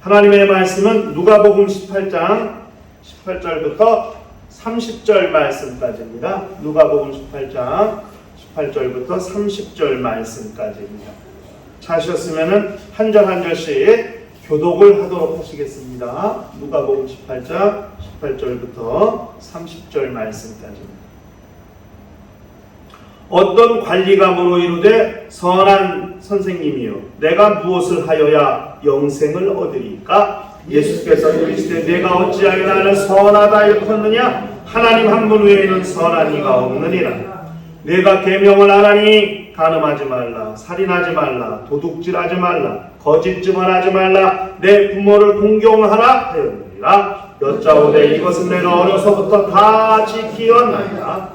하나님의 말씀은 누가복음 18장 18절부터 30절 말씀까지입니다. 누가복음 18장 18절부터 30절 말씀까지입니다. 찾으셨으면 한 절 한 절씩 교독을 하도록 하시겠습니다. 누가복음 18장 18절부터 30절 말씀까지입니다. 어떤 관리가 물어 이르되 선한 선생님이여 내가 무엇을 하여야 영생을 얻으리까? 예수께서 이르시되 내가 어찌하여 나를 선하다 일컫느냐? 하나님 한 분 외에는 선한 이가 없느니라. 내가 계명을 하나니 간음하지 말라, 살인하지 말라, 도둑질하지 말라, 거짓 증언하지 말라, 내 부모를 공경하라 하였느니라. 여짜오되 이것은 내가 어려서부터 다 지키었나이다.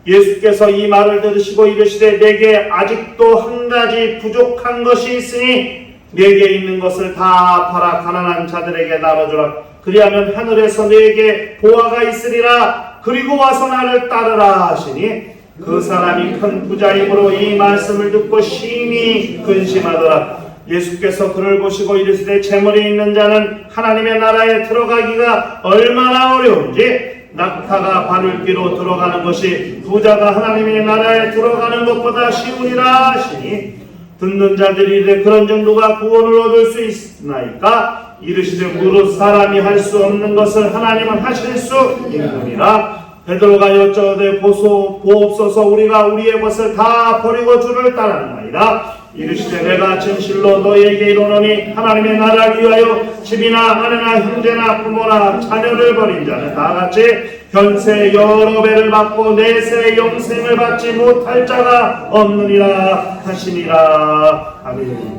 예수께서 이 말을 들으시고 이르시되 내게 아직도 한 가지 부족한 것이 있으니 내게 있는 것을 다 팔아 가난한 자들에게 나눠주라. 그리하면 하늘에서 내게 보화가 있으리라. 그리고 와서 나를 따르라 하시니 그 사람이 큰 부자이므로 이 말씀을 듣고 심히 근심하더라. 예수께서 그를 보시고 이르시되 재물이 있는 자는 하나님의 나라에 들어가기가 얼마나 어려운지 낙타가 바늘귀로 들어가는 것이 부자가 하나님의 나라에 들어가는 것보다 쉬우니라 하시니 듣는 자들이 이르되 그런즉 누가 구원을 얻을 수 있나이까? 이르시되 무릇 사람이 할 수 없는 것을 하나님은 하실 수 있느니라. 베드로가 여짜오되 보옵소서 우리가 우리의 것을 다 버리고 주를 따랐나이다. 이르시되 내가 진실로 너희에게 이르노니 하나님의 나라를 위하여 집이나 아내나 형제나 부모나 자녀를 버린 자는 다같이 현세 여러 배를 받고 내세 영생을 받지 못할 자가 없느니라 하시니라. 아멘.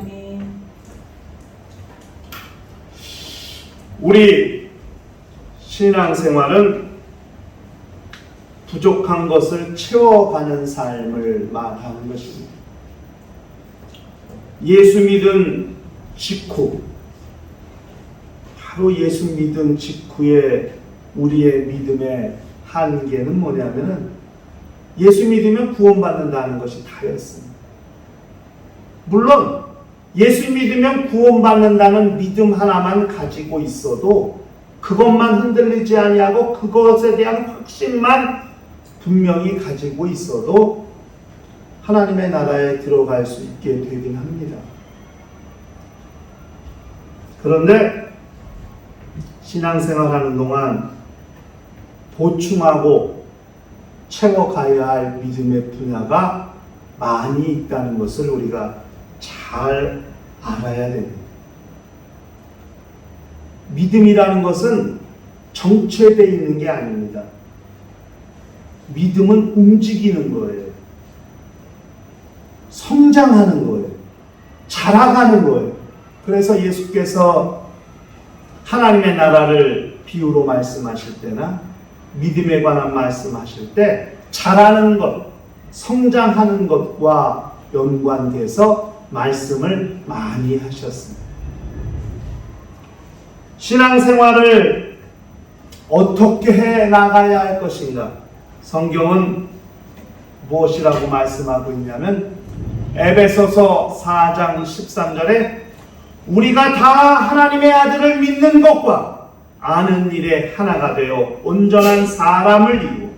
우리 신앙생활은 부족한 것을 채워가는 삶을 말하는 것입니다. 예수 믿은 직후, 바로 예수 믿은 직후에 우리의 믿음의 한계는 뭐냐면은 예수 믿으면 구원받는다는 것이 다였습니다. 물론 예수 믿으면 구원받는다는 믿음 하나만 가지고 있어도 그것만 흔들리지 아니하고 그것에 대한 확신만 분명히 가지고 있어도 하나님의 나라에 들어갈 수 있게 되긴 합니다. 그런데 신앙생활하는 동안 보충하고 채워가야 할 믿음의 분야가 많이 있다는 것을 우리가 잘 알아야 됩니다. 믿음이라는 것은 정체되어 있는 게 아닙니다. 믿음은 움직이는 거예요. 성장하는 거예요. 자라가는 거예요. 그래서 예수께서 하나님의 나라를 비유로 말씀하실 때나 믿음에 관한 말씀하실 때 자라는 것, 성장하는 것과 연관돼서 말씀을 많이 하셨습니다. 신앙생활을 어떻게 해 나가야 할 것인가? 성경은 무엇이라고 말씀하고 있냐면 에베소서 4장 13절에 우리가 다 하나님의 아들을 믿는 것과 아는 일에 하나가 되어 온전한 사람을 이루고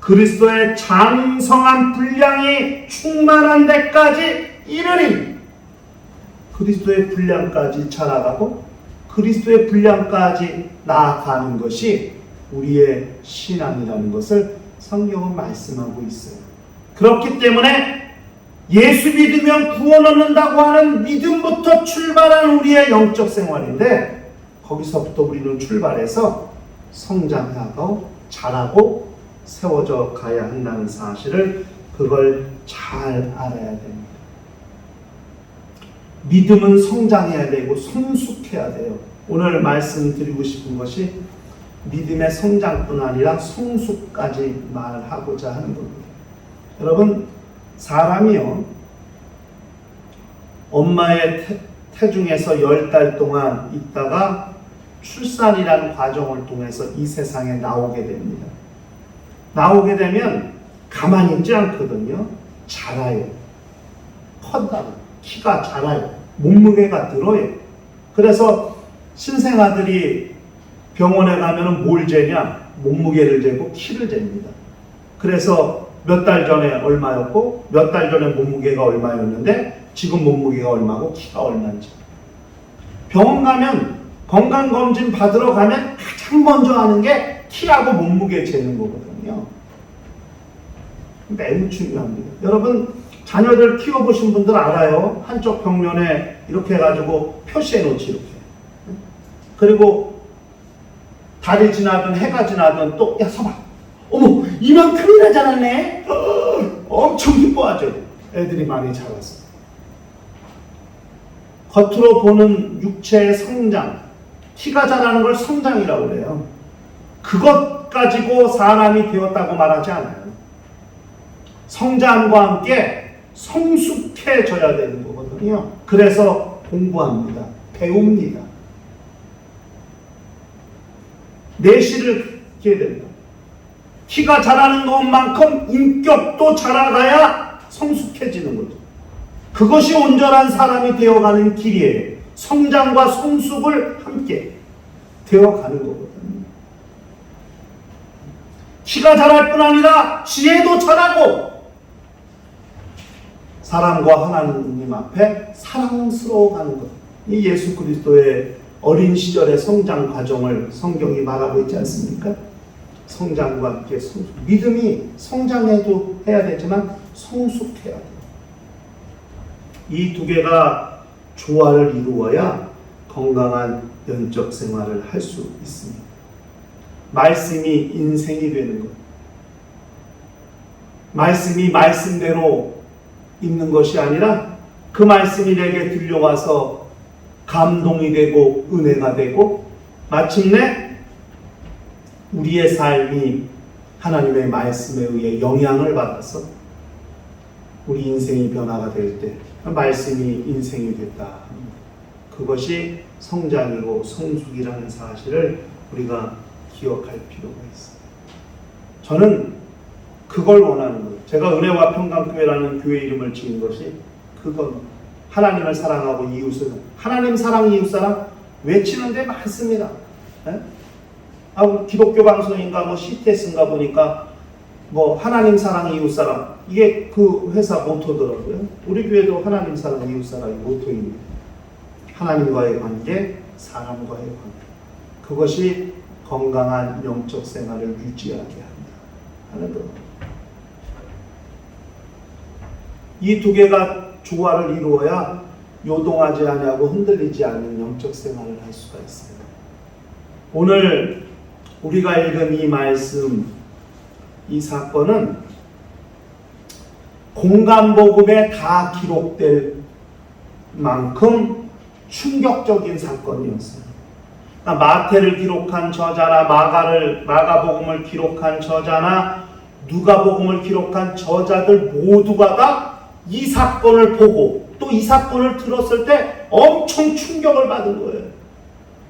그리스도의 장성한 분량이 충만한 데까지 이르니 그리스도의 분량까지 자라가고 그리스도의 분량까지 나아가는 것이 우리의 신앙이라는 것을 성경은 말씀하고 있어요. 그렇기 때문에 예수 믿으면 구원 얻는다고 하는 믿음부터 출발한 우리의 영적 생활인데 거기서부터 우리는 출발해서 성장하고 자라고 세워져 가야 한다는 사실을 그걸 잘 알아야 됩니다. 믿음은 성장해야 되고 성숙해야 돼요. 오늘 말씀드리고 싶은 것이 믿음의 성장뿐 아니라 성숙까지 말하고자 하는 겁니다. 여러분, 사람이요 엄마의 태중에서 10달 동안 있다가 출산이라는 과정을 통해서 이 세상에 나오게 됩니다. 나오게 되면 가만히 있지 않거든요. 자라요. 커다고 키가 자라요. 몸무게가 늘어요. 그래서 신생아들이 병원에 가면 뭘 재냐? 몸무게를 재고 키를 잽니다. 그래서 몇 달 전에 얼마였고 몇 달 전에 몸무게가 얼마였는데 지금 몸무게가 얼마고 키가 얼마인지. 병원 가면 건강검진 받으러 가면 가장 먼저 하는 게 키하고 몸무게 재는 거거든요. 매우 중요합니다. 여러분 자녀들 키워보신 분들 알아요. 한쪽 벽면에 이렇게 해가지고 표시해 놓지 이렇게. 그리고 달이 지나든 해가 지나든 또 야 서봐. 어머 이만큼이나 자랐네. 엄청 기뻐하죠. 애들이 많이 자랐어. 겉으로 보는 육체의 성장, 키가 자라는 걸 성장이라고 그래요. 그것 가지고 사람이 되었다고 말하지 않아요. 성장과 함께 성숙해져야 되는 거거든요. 그래서 공부합니다. 배웁니다. 내실을 키워야 된다. 키가 자라는 것만큼 인격도 자라가야 성숙해지는 거죠. 그것이 온전한 사람이 되어가는 길이에요. 성장과 성숙을 함께 되어가는 거거든요. 키가 자랄 뿐 아니라 지혜도 자라고 사람과 하나님 앞에 사랑스러워가는 것. 이 예수 그리스도의 어린 시절의 성장 과정을 성경이 말하고 있지 않습니까? 성장과 함께 성숙. 믿음이 성장해도 해야 되지만 성숙해야 돼요. 이 두 개가 조화를 이루어야 건강한 영적 생활을 할 수 있습니다. 말씀이 인생이 되는 것. 말씀이 말씀대로 있는 것이 아니라 그 말씀이 내게 들려와서 감동이 되고 은혜가 되고 마침내 우리의 삶이 하나님의 말씀에 의해 영향을 받아서 우리 인생이 변화가 될 때 말씀이 인생이 됐다. 그것이 성장이고 성숙이라는 사실을 우리가 기억할 필요가 있습니다. 저는 그걸 원하는 거예요. 제가 은혜와 평강교회라는 교회 이름을 지은 것이 그건 하나님을 사랑하고 이웃을 하나님 사랑 이웃사랑 외치는데 많습니다. 네? 기독교 방송인가 뭐 CTS인가 보니까 뭐 하나님 사랑 이웃사랑 이게 그 회사 모토더라고요. 우리 교회도 하나님 사랑 이웃사랑이 모토입니다. 하나님과의 관계, 사람과의 관계. 그것이 건강한 영적 생활을 유지하게 한다 하는 것. 이 두 개가 조화를 이루어야 요동하지 아니하고 흔들리지 않는 영적 생활을 할 수가 있습니다. 오늘 우리가 읽은 이 말씀, 이 사건은 공간복음에 다 기록될 만큼 충격적인 사건이었어요. 마태를 기록한 저자나 마가복음을 기록한 저자나 누가복음을 기록한 저자들 모두가 다 이 사건을 보고 또 이 사건을 들었을 때 엄청 충격을 받은 거예요.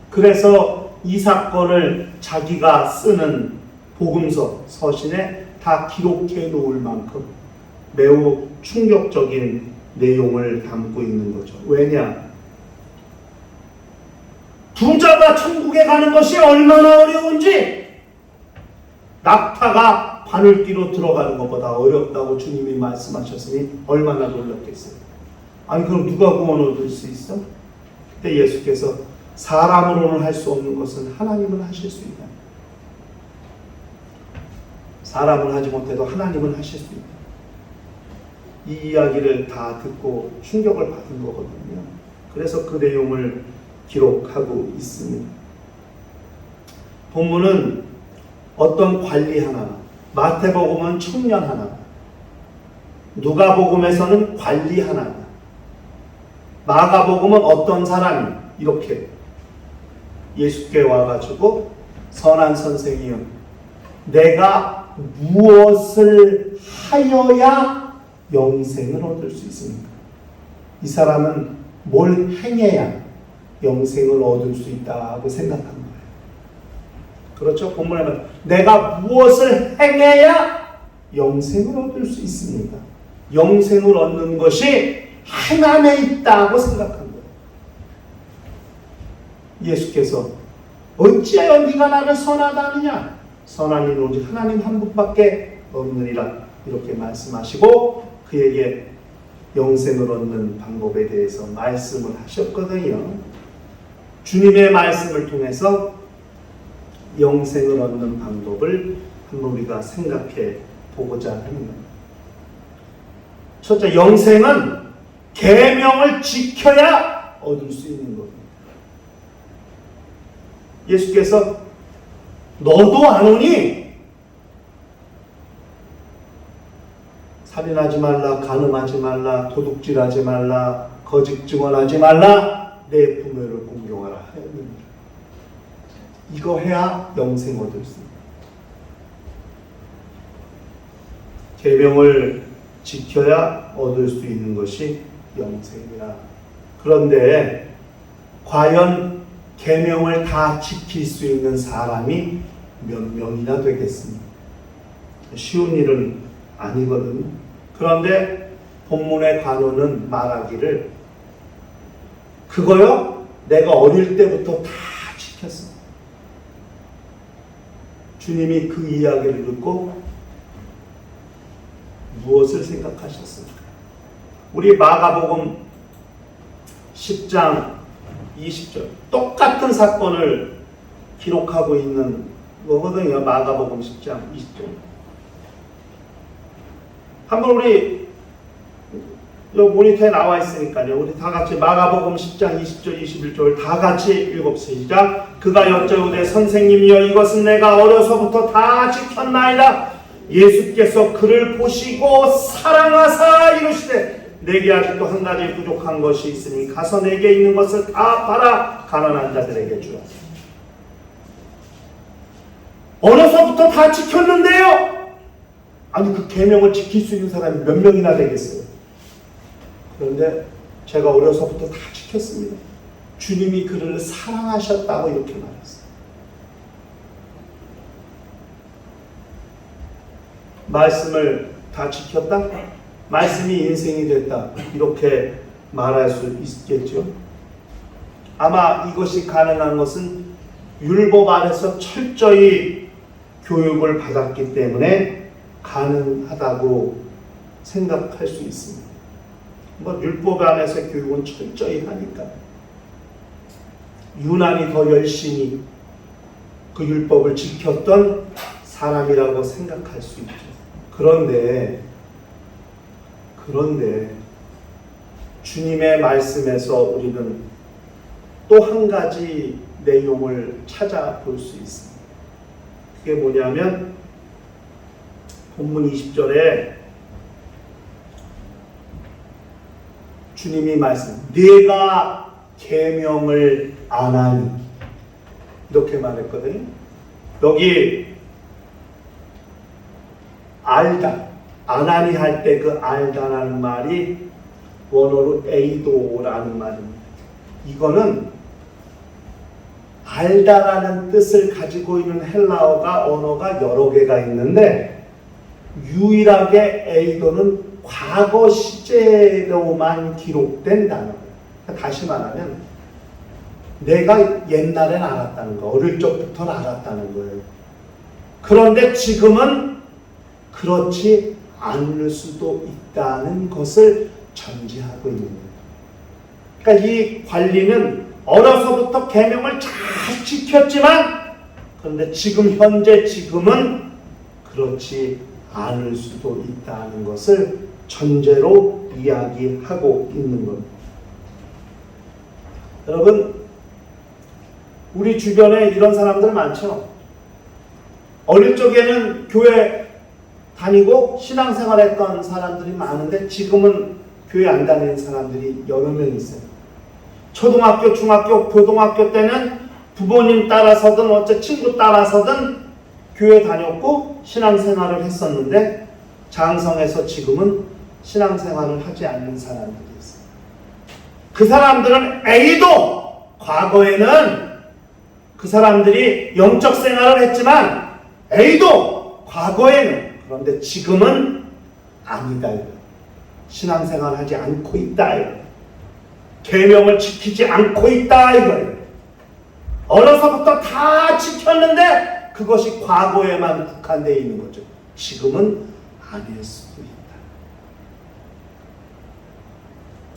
그래서 이 사건을 자기가 쓰는 복음서, 서신에 다 기록해 놓을 만큼 매우 충격적인 내용을 담고 있는 거죠. 왜냐? 부자가 천국에 가는 것이 얼마나 어려운지 낙타가 바늘귀로 들어가는 것보다 어렵다고 주님이 말씀하셨으니 얼마나 놀랐겠어요. 아니 그럼 누가 구원 얻을 수 있어? 그때 예수께서 사람으로는 할 수 없는 것은 하나님은 하실 수 있다. 사람은 하지 못해도 하나님은 하실 수 있다. 이 이야기를 다 듣고 충격을 받은 거거든요. 그래서 그 내용을 기록하고 있습니다. 본문은 어떤 관리 하나, 마태복음은 청년 하나, 누가복음에서는 관리 하나, 마가복음은 어떤 사람이 이렇게 예수께 와가지고 선한 선생이여 내가 무엇을 하여야 영생을 얻을 수 있습니까? 이 사람은 뭘 행해야 영생을 얻을 수 있다고 생각한 거예요. 그렇죠? 본문에는 내가 무엇을 행해야 영생을 얻을 수 있습니까? 영생을 얻는 것이 하나님에 있다고 생각한 거예요. 예수께서 어찌하여 네가 나를 선하다 하느냐? 선한 이는 오직 하나님 한 분밖에 없느니라 이렇게 말씀하시고 그에게 영생을 얻는 방법에 대해서 말씀을 하셨거든요. 주님의 말씀을 통해서 영생을 얻는 방법을 한번 우리가 생각해 보고자 하는 겁니다. 첫째, 영생은 계명을 지켜야 얻을 수 있는 겁니다. 예수께서 너도 안 오니? 살인하지 말라, 간음하지 말라, 도둑질하지 말라, 거짓 증언하지 말라, 내 부모를 공경하라 하였느니라. 이거 해야 영생 얻을 수 있습니다. 계명을 지켜야 얻을 수 있는 것이 영생이라. 그런데 과연 계명을 다 지킬 수 있는 사람이 몇 명이나 되겠습니까? 쉬운 일은 아니거든요. 그런데 본문의 관원은 말하기를 그거요? 내가 어릴 때부터 다 지켰어. 주님이 그 이야기를 듣고 무엇을 생각하셨습니까? 우리 마가복음 10장 20절 똑같은 사건을 기록하고 있는 거거든요. 마가복음 10장 20절. 한번 우리 요 모니터에 나와 있으니까요. 우리 다 같이 마가복음 10장 20절 21절 다 같이 읽어보세요. 시작. 그가 여짜오되 선생님이여 이것은 내가 어려서부터 다 지켰나이다. 예수께서 그를 보시고 사랑하사 이르시되 내게 아직도 한 가지 부족한 것이 있으니 가서 내게 있는 것을 다 팔아 가난한 자들에게 주라. 어려서부터 다 지켰는데요. 아니 그 계명을 지킬 수 있는 사람이 몇 명이나 되겠어요. 그런데 제가 어려서부터 다 지켰습니다. 주님이 그를 사랑하셨다고 이렇게 말했어요. 말씀을 다 지켰다? 말씀이 인생이 됐다. 이렇게 말할 수 있겠죠. 아마 이것이 가능한 것은 율법 안에서 철저히 교육을 받았기 때문에 가능하다고 생각할 수 있습니다. 뭐 율법 안에서 교육은 철저히 하니까 유난히 더 열심히 그 율법을 지켰던 사람이라고 생각할 수 있죠. 그런데 주님의 말씀에서 우리는 또 한 가지 내용을 찾아볼 수 있습니다. 그게 뭐냐면 본문 20절에 주님이 말씀, 네가 계명을 안 하니 이렇게 말했거든요. 여기 알다, 안 하니 할 때 그 알다라는 말이 원어로 에이도라는 말입니다. 이거는 알다라는 뜻을 가지고 있는 헬라어가 언어가 여러 개가 있는데 유일하게 에이도는 과거 시제로만 기록된 단어예요. 다시 말하면 내가 옛날엔 알았다는 거, 어릴 적부터 알았다는 거예요. 그런데 지금은 그렇지 않을 수도 있다는 것을 전제하고 있는 거예요. 그러니까 이 관리는 어려서부터 계명을 잘 지켰지만 그런데 지금은 그렇지 않을 수도 있다는 것을 전제로 이야기하고 있는 겁니다. 여러분, 우리 주변에 이런 사람들 많죠? 어릴 적에는 교회 다니고 신앙생활 했던 사람들이 많은데 지금은 교회 안 다니는 사람들이 여러 명 있어요. 초등학교, 중학교, 고등학교 때는 부모님 따라서든 어째 친구 따라서든 교회 다녔고 신앙생활을 했었는데 장성해서 지금은 신앙생활을 하지 않는 사람들이 있어요. 그 사람들은 A도 과거에는 그 사람들이 영적 생활을 했지만 A도 과거에는 그런데 지금은 아니다. 신앙생활을 하지 않고 있다. 계명을 지키지 않고 있다. 이거예요. 어려서부터 다 지켰는데 그것이 과거에만 국한되어 있는 거죠. 지금은 아닐 수도 있다.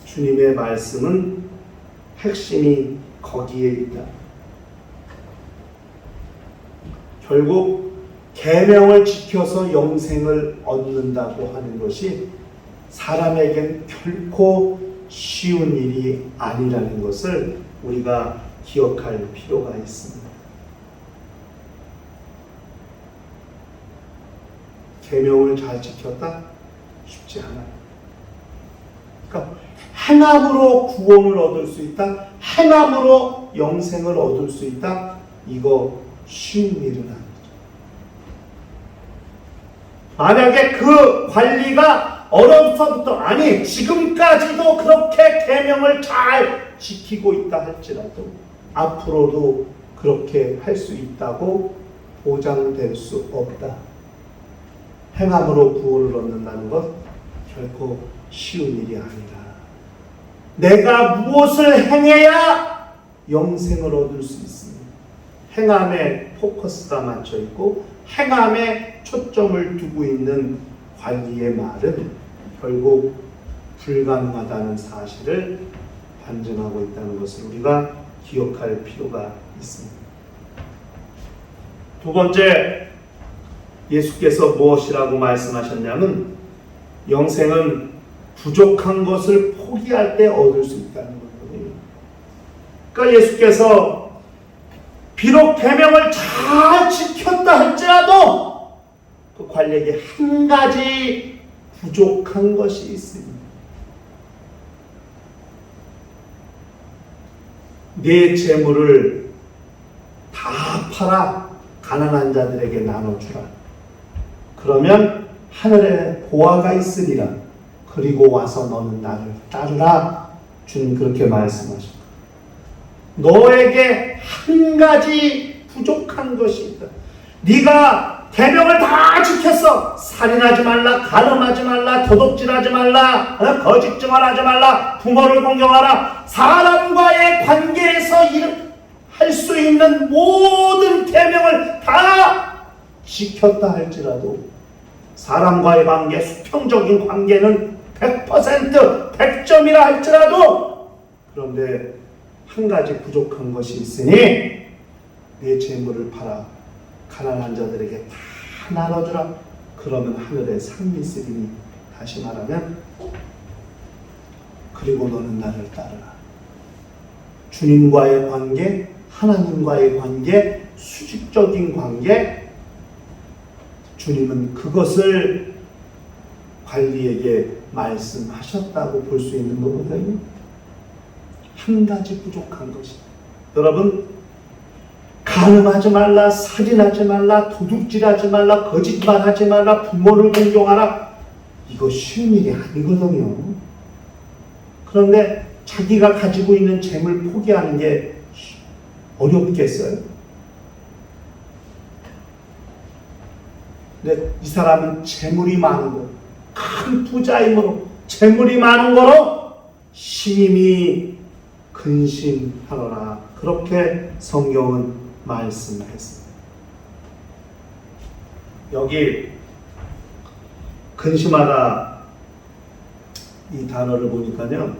주님의 말씀은 핵심이 거기에 있다. 결국 계명을 지켜서 영생을 얻는다고 하는 것이 사람에겐 결코 쉬운 일이 아니라는 것을 우리가 기억할 필요가 있습니다. 계명을 잘 지켰다? 쉽지 않아요. 그러니까 행함으로 구원을 얻을 수 있다? 행함으로 영생을 얻을 수 있다? 이거 쉬운 일은 아니죠. 만약에 그 관리가 어려서부터 아니 지금까지도 그렇게 계명을 잘 지키고 있다 할지라도 앞으로도 그렇게 할 수 있다고 보장될 수 없다. 행함으로 구원을 얻는다는 것 결코 쉬운 일이 아니다. 내가 무엇을 행해야 영생을 얻을 수 있습니다. 행함에 포커스가 맞춰 있고 행함에 초점을 두고 있는 관리의 말은 결국 불가능하다는 사실을 반증하고 있다는 것을 우리가 기억할 필요가 있습니다. 두 번째, 예수께서 무엇이라고 말씀하셨냐면 영생은 부족한 것을 포기할 때 얻을 수 있다는 거거든요. 그러니까 예수께서 비록 계명을 잘 지켰다 할지라도 그 관리에게 한 가지 부족한 것이 있습니다. 네 재물을 다 팔아 가난한 자들에게 나눠주라. 그러면 하늘에 보화가 있으리라. 그리고 와서 너는 나를 따르라. 주님 그렇게 말씀하십니다. 너에게 한 가지 부족한 것이 있다. 네가 계명을 다 지켰어. 살인하지 말라, 간음하지 말라, 도둑질하지 말라, 거짓 증언하지 말라, 부모를 공경하라. 사람과의 관계에서 할 수 있는 모든 계명을 다 지켰다 할지라도 사람과의 관계, 수평적인 관계는 100%, 100점이라 할지라도 그런데 한 가지 부족한 것이 있으니 내 재물을 팔아 가난한 자들에게 다 나눠주라. 그러면 하늘에 상이 있으리니, 다시 말하면 그리고 너는 나를 따르라. 주님과의 관계, 하나님과의 관계, 수직적인 관계, 주님은 그것을 관리에게 말씀하셨다고 볼 수 있는 거거든요. 한 가지 부족한 것이. 여러분, 간음하지 말라, 살인하지 말라, 도둑질하지 말라, 거짓말하지 말라, 부모를 공경하라. 이거 쉬운 일이 아니거든요. 그런데 자기가 가지고 있는 재물 포기하는 게 어렵겠어요? 근데 이 사람은 재물이 많은 거, 큰 부자이므로 재물이 많은 거로 심히 근심하노라. 그렇게 성경은 말씀했습니다. 여기 근심하다 이 단어를 보니까요,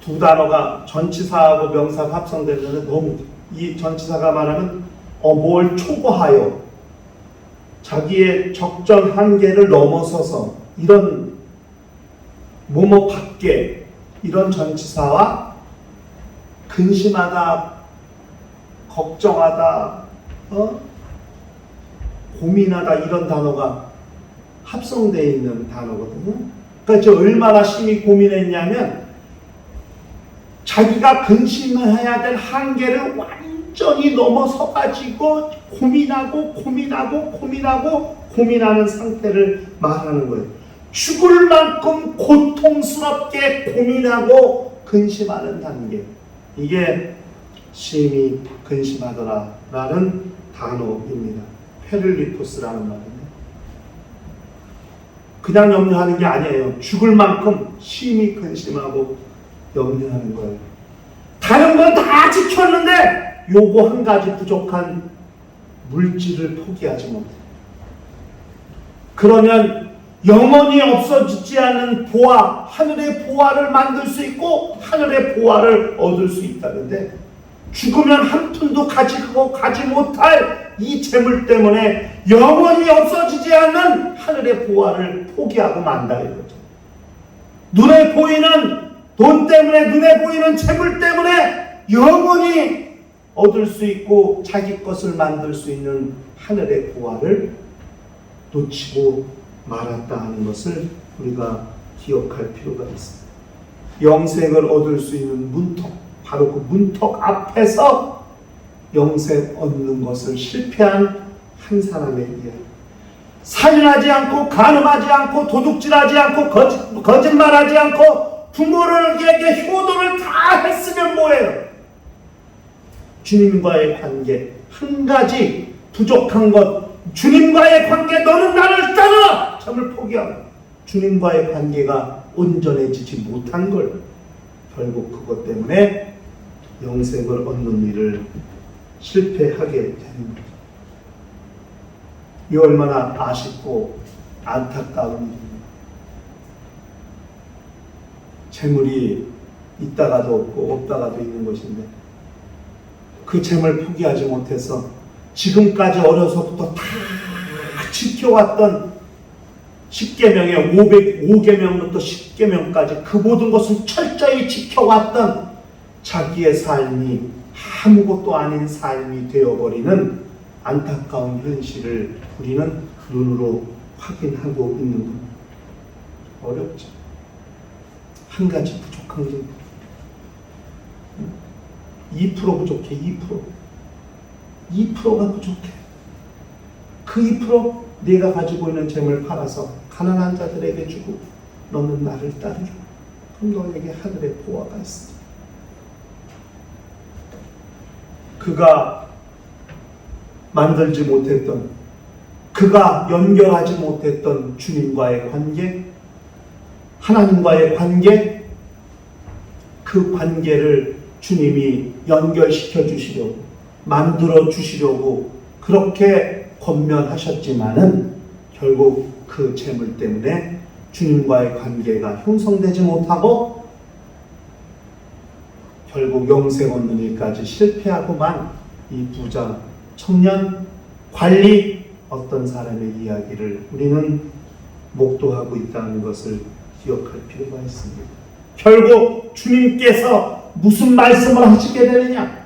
두 단어가 전치사하고 명사가 합성되는데 너무 이 전치사가 말하면 뭘 초과하여 자기의 적정 한계를 넘어서서 이런 뭐뭐 밖에 이런 전치사와 근심하다, 걱정하다, 고민하다 이런 단어가 합성되어 있는 단어거든요. 그러니까 얼마나 심히 고민했냐면 자기가 근심해야 될 한계를 완전히 넘어서 가지고 고민하는 상태를 말하는 거예요. 죽을 만큼 고통스럽게 고민하고 근심하는 단계. 이게 심히 근심하더라라는 단어입니다. 페를리포스라는 말인데 그냥 염려하는 게 아니에요. 죽을 만큼 심히 근심하고 염려하는 거예요. 다른 다른 건 다 지켰는데 요거 한 가지 부족한 물질을 포기하지 못해. 그러면 영원히 없어지지 않는 보화, 하늘의 보화를 만들 수 있고 하늘의 보화를 얻을 수 있다는데, 죽으면 한 푼도 가지고 가지 못할 이 재물 때문에 영원히 없어지지 않는 하늘의 보화를 포기하고 만다 이거죠. 눈에 보이는 돈 때문에, 눈에 보이는 재물 때문에 영원히 얻을 수 있고 자기 것을 만들 수 있는 하늘의 보화를 놓치고 말았다 하는 것을 우리가 기억할 필요가 있습니다. 영생을 얻을 수 있는 문턱, 바로 그 문턱 앞에서 영생 얻는 것을 실패한 한 사람의 이야기. 살인하지 않고, 간음하지 않고, 도둑질하지 않고, 거짓말하지 않고, 부모에게 효도를 다 했으면 뭐예요? 주님과의 관계, 한 가지 부족한 것, 주님과의 관계, 너는 나를 따라! 점을 포기하고 주님과의 관계가 온전해지지 못한 걸, 결국 그것 때문에 영생을 얻는 일을 실패하게 되는 거죠. 이 얼마나 아쉽고 안타까운 일입니다. 재물이 있다가도 없고 없다가도 있는 것인데, 그 재물 포기하지 못해서 지금까지 어려서부터 다 지켜왔던 10계명의 5계명부터 10계명까지 그 모든 것을 철저히 지켜왔던 자기의 삶이 아무것도 아닌 삶이 되어버리는 안타까운 현실을 우리는 눈으로 확인하고 있는 겁니다. 어렵죠. 한 가지 부족한 게 2% 부족해. 2%가 부족해. 그 2% 내가 가지고 있는 재물 팔아서 가난한 자들에게 주고 너는 나를 따르라. 그럼 너에게 하늘의 보화가 있어. 그가 만들지 못했던, 그가 연결하지 못했던 주님과의 관계, 하나님과의 관계, 그 관계를 주님이 연결시켜 주시려고, 만들어 주시려고 그렇게 권면하셨지만은 결국 그 재물 때문에 주님과의 관계가 형성되지 못하고 결국 영생 얻는 일까지 실패하고만 이 부자, 청년, 관리, 어떤 사람의 이야기를 우리는 목도하고 있다는 것을 기억할 필요가 있습니다. 결국 주님께서 무슨 말씀을 하시게 되느냐?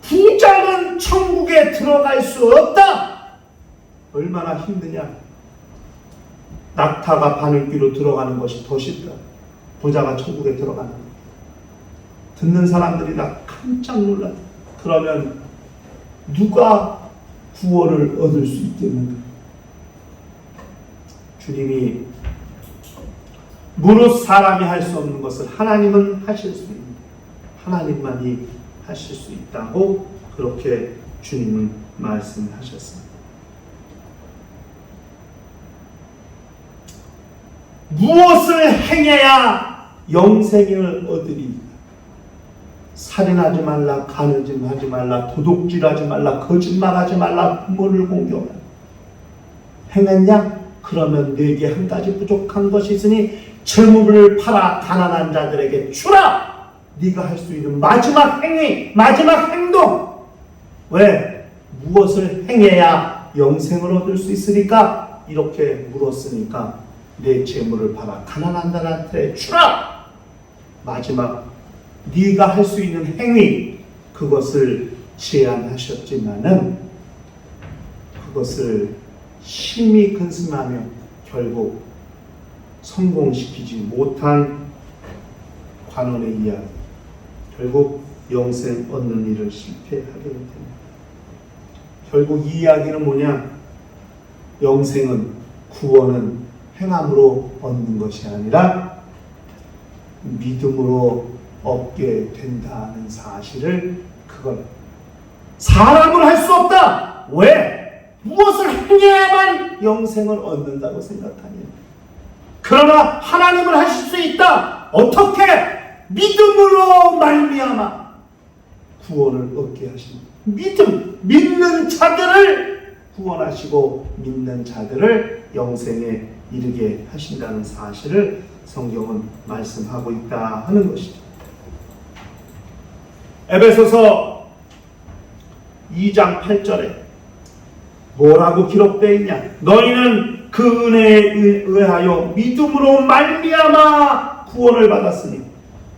부자는 천국에 들어갈 수 없다. 얼마나 힘드냐? 낙타가 바늘귀로 들어가는 것이 더 쉽다. 부자가 천국에 들어가는 것. 듣는 사람들이 다 깜짝 놀랐다. 그러면 누가 구원을 얻을 수 있겠는가? 주님이 무릇 사람이 할 수 없는 것을 하나님은 하실 수 있는, 하나님만이 하실 수 있다고 그렇게 주님은 말씀하셨습니다. 무엇을 행해야 영생을 얻으리? 살인하지 말라, 간음하지 말라, 도둑질하지 말라, 거짓말하지 말라, 부모를 공경하라. 행했냐? 그러면 내게 한 가지 부족한 것이 있으니 재물을 팔아 가난한 자들에게 주라. 네가 할 수 있는 마지막 행위, 마지막 행동. 왜? 무엇을 행해야 영생을 얻을 수 있으니까? 이렇게 물었으니까 내 재물을 팔아 가난한 자들한테 주라. 마지막 네가 할 수 있는 행위, 그것을 제안하셨지만은 그것을 심히 근심하며 결국 성공시키지 못한 관원의 이야기, 결국 영생 얻는 일을 실패하게 됩니다. 결국 이 이야기는 뭐냐? 영생은, 구원은 행함으로 얻는 것이 아니라 믿음으로 얻게 된다는 사실을, 그걸 사람은 할 수 없다. 왜? 무엇을 행해야만 영생을 얻는다고 생각하니? 그러나 하나님은 하실 수 있다. 어떻게? 믿음으로 말미암아. 구원을 얻게 하십니다. 믿는 자들을 구원하시고 믿는 자들을 영생에 이르게 하신다는 사실을 성경은 말씀하고 있다 하는 것이죠. 에베소서 2장 8절에 뭐라고 기록되어 있냐? 너희는 그 은혜에 의하여 믿음으로 말미암아 구원을 받았으니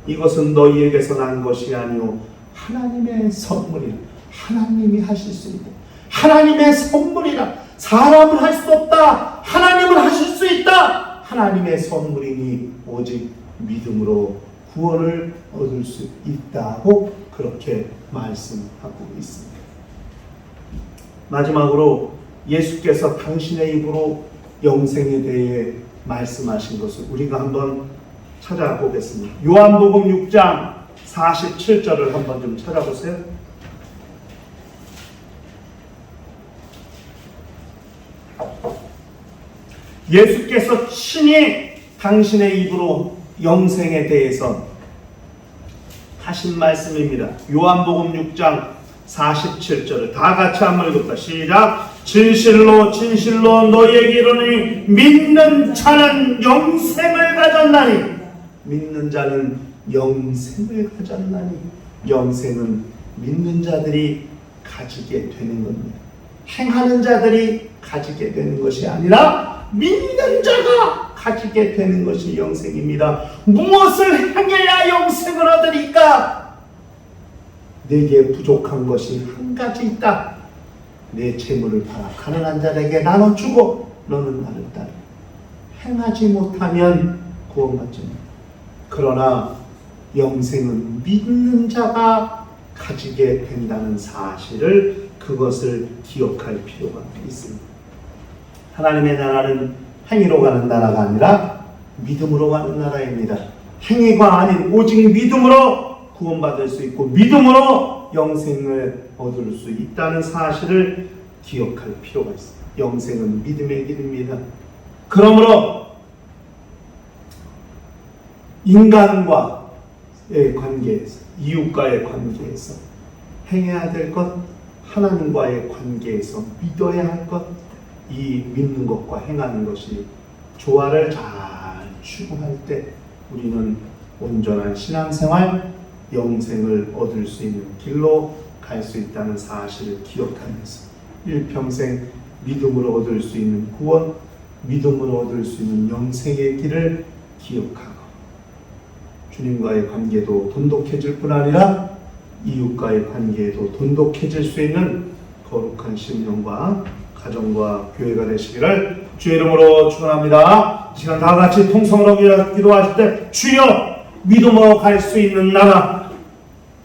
이것은 너희에게서 난 것이 아니요 하나님의 선물이라. 하나님이 하실 수 있다. 하나님의 선물이라. 사람은 할 수 없다. 하나님은 하실 수 있다. 하나님의 선물이니 오직 믿음으로 구원을 얻을 수 있다고 그렇게 말씀하고 있습니다. 마지막으로 예수께서 당신의 입으로 영생에 대해 말씀하신 것을 우리가 한번 찾아보겠습니다. 요한복음 6장 47절을 한번 좀 찾아보세요. 예수께서 친히 당신의 입으로 영생에 대해서 하신 말씀입니다. 요한복음 6장 47절을 다 같이 한번 읽읍시다. 시작. 진실로 진실로 너희에게 이르노니 믿는 자는 영생을 가졌나니. 믿는 자는 영생을 가졌나니. 영생은 믿는 자들이 가지게 되는 겁니다. 행하는 자들이 가지게 되는 것이 아니라 믿는 자가 가지게 되는 것이 영생입니다. 무엇을 행해야 영생을 얻으리까? 내게 부족한 것이 한 가지 있다. 내 재물을 팔아 가난한 자에게 나눠주고 너는 나를 따르라. 행하지 못하면 구원받지 못한다. 그러나 영생은 믿는 자가 가지게 된다는 사실을 그것을 기억할 필요가 있습니다. 하나님의 나라는 행위로 가는 나라가 아니라 믿음으로 가는 나라입니다. 행위가 아닌 오직 믿음으로 구원받을 수 있고 믿음으로 영생을 얻을 수 있다는 사실을 기억할 필요가 있습니다. 영생은 믿음의 길입니다. 그러므로 인간과의 관계에서, 이웃과의 관계에서 행해야 될 것, 하나님과의 관계에서 믿어야 할 것, 이 믿는 것과 행하는 것이 조화를 잘 추구할 때 우리는 온전한 신앙생활, 영생을 얻을 수 있는 길로 갈 수 있다는 사실을 기억하면서 일평생 믿음으로 얻을 수 있는 구원, 믿음으로 얻을 수 있는 영생의 길을 기억하고 주님과의 관계도 돈독해질 뿐 아니라 이웃과의 관계에도 돈독해질 수 있는 거룩한 심령과 가정과 교회가 되시기를 주의 이름으로 축원합니다. 이 시간 다 같이 통성으로 기도하실 때 주여 믿음으로 갈 수 있는 나라,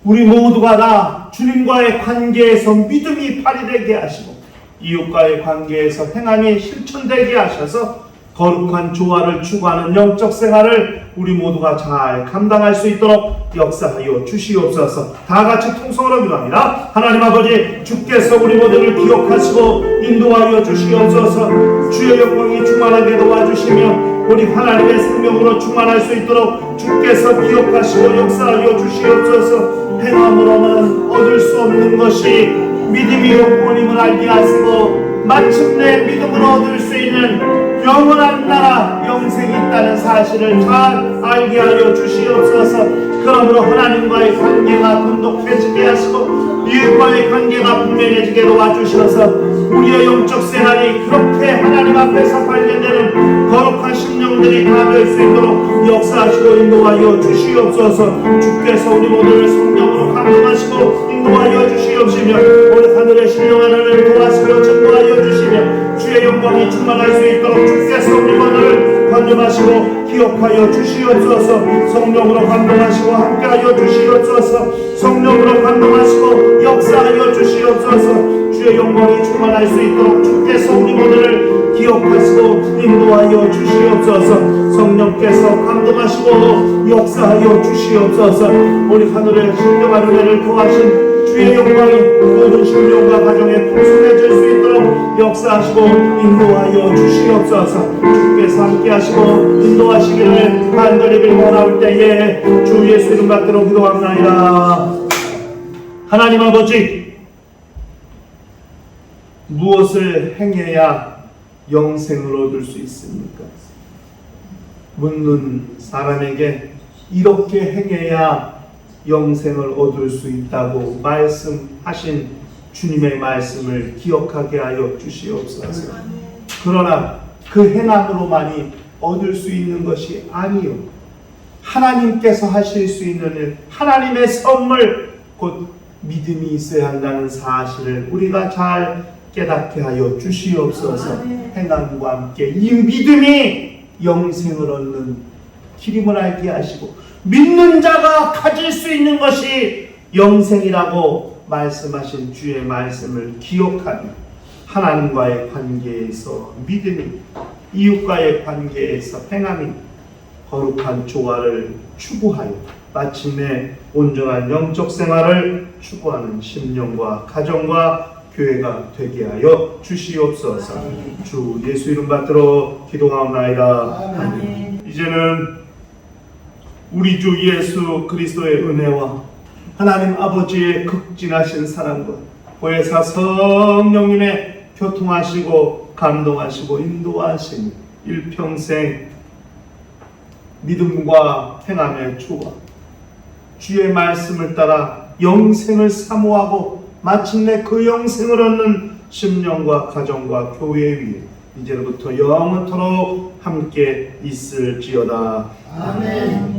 우리 모두가 다 주님과의 관계에서 믿음이 발휘되게 하시고 이웃과의 관계에서 행함이 실천되게 하셔서 거룩한 조화를 추구하는 영적 생활을 우리 모두가 잘 감당할 수 있도록 역사하여 주시옵소서. 다 같이 통성으로 기도합니다. 하나님 아버지, 주께서 우리 모두를 기억하시고 인도하여 주시옵소서. 주의 영광이 충만하게 도와주시며 우리 하나님의 생명으로 충만할 수 있도록 주께서 기억하시고 역사하여 주시옵소서. 행함으로는 얻을 수 없는 것이 믿음이요 구원임을 알게 하시고 마침내 믿음으로 얻을 수 있는 영원한 나라 영생이 있다는 사실을 잘 알게 하여 주시옵소서. 그러므로 하나님과의 관계가 돈독해지게 하시고 이웃과의 관계가 분명해지게 도와주셔서 우리의 영적 생활이 그렇게 하나님 앞에서 발견되는 거룩한 심령들이 다 될 수 있도록 역사하시고 인도하여 주시옵소서. 주께서 우리 모두를 성령으로 감동하시고 인도하여 주시옵시며 우리 하늘의 신령 하나님을 도와시고 전도하여 주시며 주의 영광이 충만할 수 있도록 주께서 우리 모두를 건념하시고 기억하여 주시옵소서. 성령으로 감동하시고 함께하여 주시옵소서. 성령으로 감동하시고 역사하여 주시옵소서. 주의 영광이 충만할 수 있도록 주께서 우리 모두를 기억하시고 인도하여 주시옵소서. 성령께서 감동하시고 역사하여 주시옵소서. 우리 하늘의 신령한 은혜를 더하신 주의 영광이 모든 신령과 가정에 풍성해질 수 있도록 역사하시고 인도하여 주시옵소서. 주께서 함께하시고 인도하시기를 간절히 빌고 나올 때에 주 예수 이름 받들어 기도합나이다. 하나님 아버지, 무엇을 행해야 영생을 얻을 수 있습니까? 묻는 사람에게 이렇게 행해야 영생을 얻을 수 있다고 말씀하신 주님의 말씀을 기억하게 하여 주시옵소서. 그러나 그 행함으로만이 얻을 수 있는 것이 아니요, 하나님께서 하실 수 있는 일, 하나님의 선물, 곧 믿음이 있어야 한다는 사실을 우리가 잘 깨닫게 하여 주시옵소서. 행함과 함께 이 믿음이 영생을 얻는 길임을 알게 하시고, 믿는 자가 가질 수 있는 것이 영생이라고 말씀하신 주의 말씀을 기억하며 하나님과의 관계에서 믿음이, 이웃과의 관계에서 행함이 거룩한 조화를 추구하여 마침내 온전한 영적 생활을 추구하는 심령과 가정과 교회가 되게 하여 주시옵소서. 주 예수 이름 받들어 기도하옵나이다. 아멘. 이제는 우리 주 예수 그리스도의 은혜와 하나님 아버지의 극진하신 사랑과 보혜사 성령님의 교통하시고 감동하시고 인도하시니 일평생 믿음과 행함의 조화, 주의 말씀을 따라 영생을 사모하고 마침내 그 영생을 얻는 심령과 가정과 교회 위에 이제부터 영원토록 함께 있을지어다. 아멘.